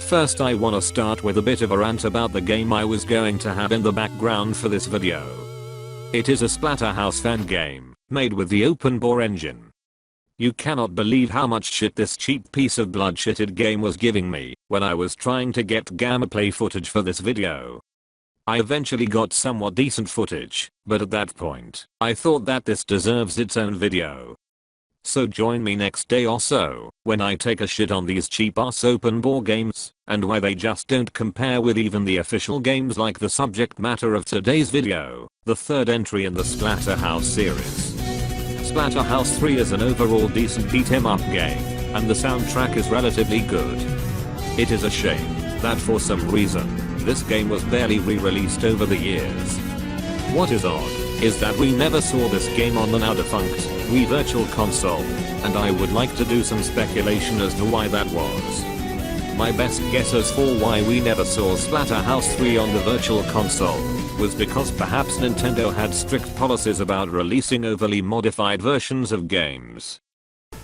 First I wanna start with a bit of a rant about the game I was going to have in the background for this video. It is a Splatterhouse fan game, made with the open bore engine. You cannot believe how much shit this cheap piece of blood-shitted game was giving me when I was trying to get gameplay footage for this video. I eventually got somewhat decent footage, but at that point, I thought that this deserves its own video. So join me next day or so, when I take a shit on these cheap ass open bore games, and why they just don't compare with even the official games like the subject matter of today's video, the third entry in the Splatterhouse series. Splatterhouse 3 is an overall decent beat 'em up game, and the soundtrack is relatively good. It is a shame that for some reason, this game was barely re-released over the years. What is odd is that we never saw this game on the now defunct Wii Virtual Console, and I would like to do some speculation as to why that was. My best guess as for why we never saw Splatterhouse 3 on the Virtual Console was because perhaps Nintendo had strict policies about releasing overly modified versions of games.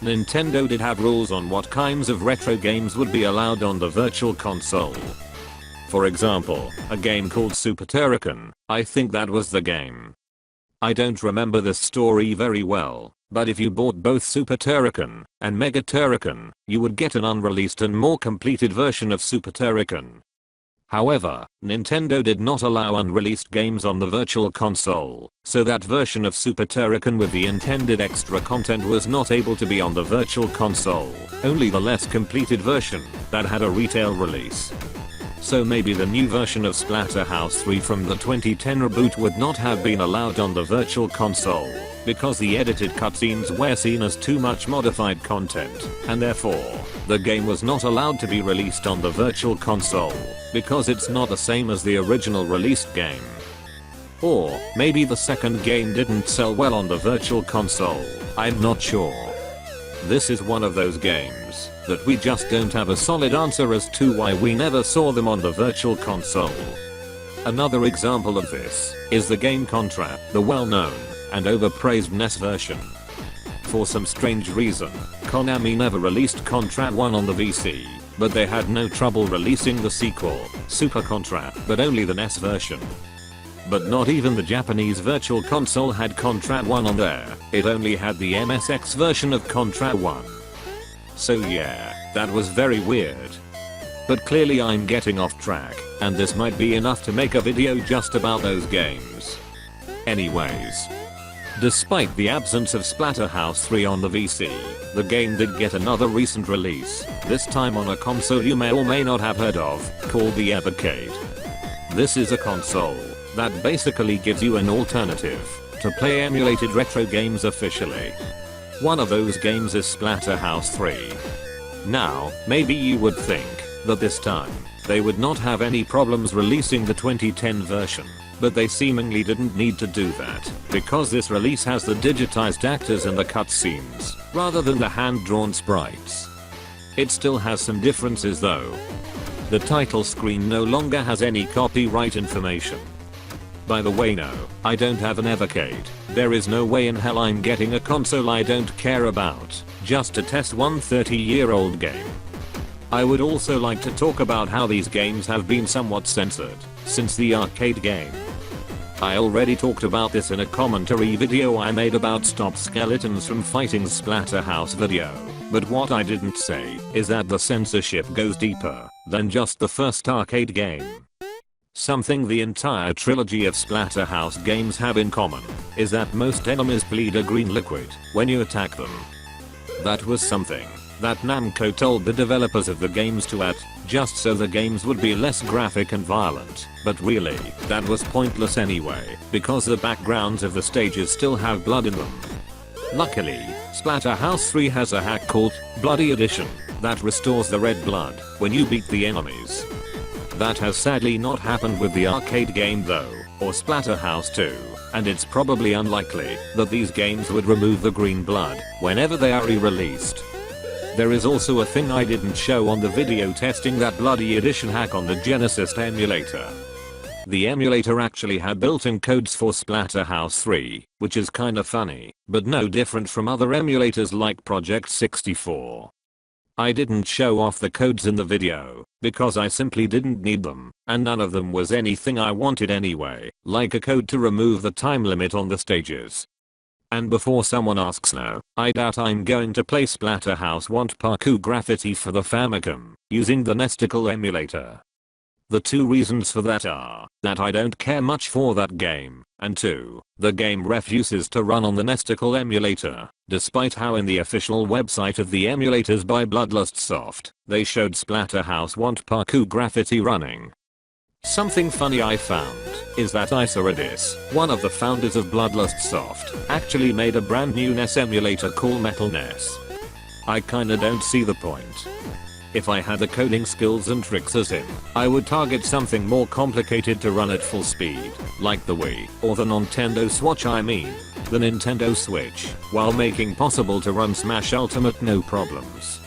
Nintendo did have rules on what kinds of retro games would be allowed on the Virtual Console. For example, a game called Super Turrican, I think that was the game. I don't remember this story very well, but if you bought both Super Turrican and Mega Turrican, you would get an unreleased and more completed version of Super Turrican. However, Nintendo did not allow unreleased games on the Virtual Console, so that version of Super Turrican with the intended extra content was not able to be on the Virtual Console, only the less completed version that had a retail release. So maybe the new version of Splatterhouse 3 from the 2010 reboot would not have been allowed on the Virtual Console, because the edited cutscenes were seen as too much modified content, and therefore, the game was not allowed to be released on the Virtual Console, because it's not the same as the original released game. Or, maybe the second game didn't sell well on the Virtual Console, I'm not sure. This is one of those games that we just don't have a solid answer as to why we never saw them on the Virtual Console. Another example of this is the game Contra, the well-known and overpraised NES version. For some strange reason, Konami never released Contra 1 on the VC, but they had no trouble releasing the sequel, Super Contra, but only the NES version. But not even the Japanese Virtual Console had Contra 1 on there, it only had the MSX version of Contra 1. So yeah, that was very weird. But clearly I'm getting off track, and this might be enough to make a video just about those games. Anyways. Despite the absence of Splatterhouse 3 on the VC, the game did get another recent release, this time on a console you may or may not have heard of, called the Evercade. This is a console that basically gives you an alternative to play emulated retro games officially. One of those games is Splatterhouse 3. Now, maybe you would think that this time they would not have any problems releasing the 2010 version, but they seemingly didn't need to do that because this release has the digitized actors in the cutscenes rather than the hand-drawn sprites. It still has some differences though. The title screen no longer has any copyright information. By the way, no, I don't have an Evercade. There is no way in hell I'm getting a console I don't care about just to test one 30-year-old game. I would also like to talk about how these games have been somewhat censored since the arcade game. I already talked about this in a commentary video I made about Stop Skeletons from Fighting's Splatterhouse video, but what I didn't say is that the censorship goes deeper than just the first arcade game. Something the entire trilogy of Splatterhouse games have in common is that most enemies bleed a green liquid when you attack them. That was something that Namco told the developers of the games to add, just so the games would be less graphic and violent, but really, that was pointless anyway, because the backgrounds of the stages still have blood in them. Luckily, Splatterhouse 3 has a hack called Bloody Edition that restores the red blood when you beat the enemies. That has sadly not happened with the arcade game though, or Splatterhouse 2, and it's probably unlikely that these games would remove the green blood whenever they are re-released. There is also a thing I didn't show on the video testing that Bloody Edition hack on the Genesis emulator. The emulator actually had built-in codes for Splatterhouse 3, which is kinda funny, but no different from other emulators like Project 64. I didn't show off the codes in the video because I simply didn't need them, and none of them was anything I wanted anyway, like a code to remove the time limit on the stages. And before someone asks, no, I doubt I'm going to play Splatterhouse Want Parkour Graffiti for the Famicom using the Nesticle emulator. The two reasons for that are that I don't care much for that game, and 2, the game refuses to run on the Nesticle emulator, despite how in the official website of the emulators by Bloodlust Soft, they showed Splatterhouse Want Parkour Graffiti running. Something funny I found is that Isaridis, one of the founders of Bloodlust Soft, actually made a brand new NES emulator called Metal NES. I kinda don't see the point. If I had the coding skills and tricks as him, I would target something more complicated to run at full speed, like the Wii, or the Nintendo Switch the Nintendo Switch, while making possible to run Smash Ultimate no problems.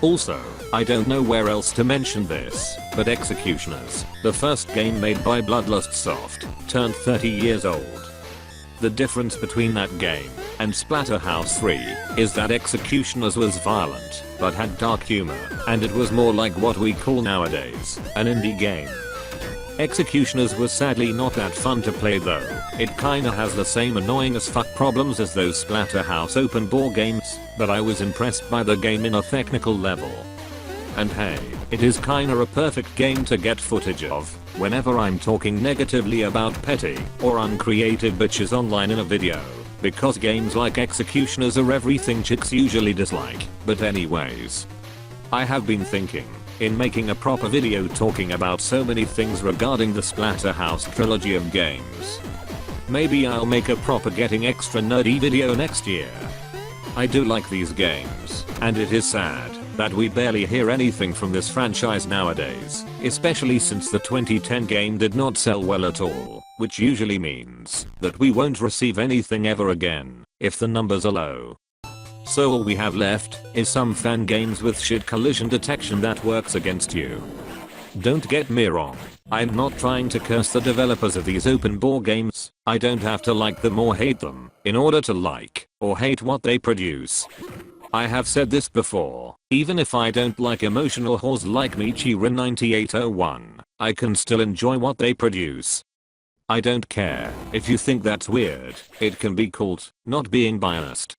Also, I don't know where else to mention this, but Executioners, the first game made by Bloodlust Soft, turned 30 years old. The difference between that game and Splatterhouse 3 is that Executioners was violent, but had dark humor, and it was more like what we call nowadays an indie game. Executioners was sadly not that fun to play though. It kinda has the same annoying as fuck problems as those Splatterhouse open bore games, but I was impressed by the game in a technical level. And hey, it is kinda a perfect game to get footage of whenever I'm talking negatively about petty or uncreative bitches online in a video, because games like Executioners are everything chicks usually dislike. But anyways, I have been thinking in making a proper video talking about so many things regarding the Splatterhouse trilogy of games. Maybe I'll make a proper getting extra nerdy video next year. I do like these games, and it is sad that we barely hear anything from this franchise nowadays, especially since the 2010 game did not sell well at all, which usually means that we won't receive anything ever again if the numbers are low. So all we have left is some fan games with shit collision detection that works against you. Don't get me wrong, I'm not trying to curse the developers of these open bore games. I don't have to like them or hate them in order to like or hate what they produce. I have said this before, even if I don't like emotional whores like Michirin 9801, I can still enjoy what they produce. I don't care if you think that's weird, it can be called not being biased.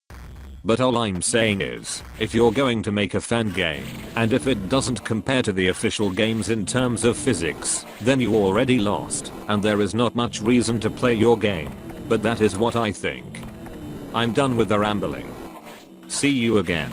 But all I'm saying is, if you're going to make a fan game, and if it doesn't compare to the official games in terms of physics, then you already lost, and there is not much reason to play your game. But that is what I think. I'm done with the rambling. See you again.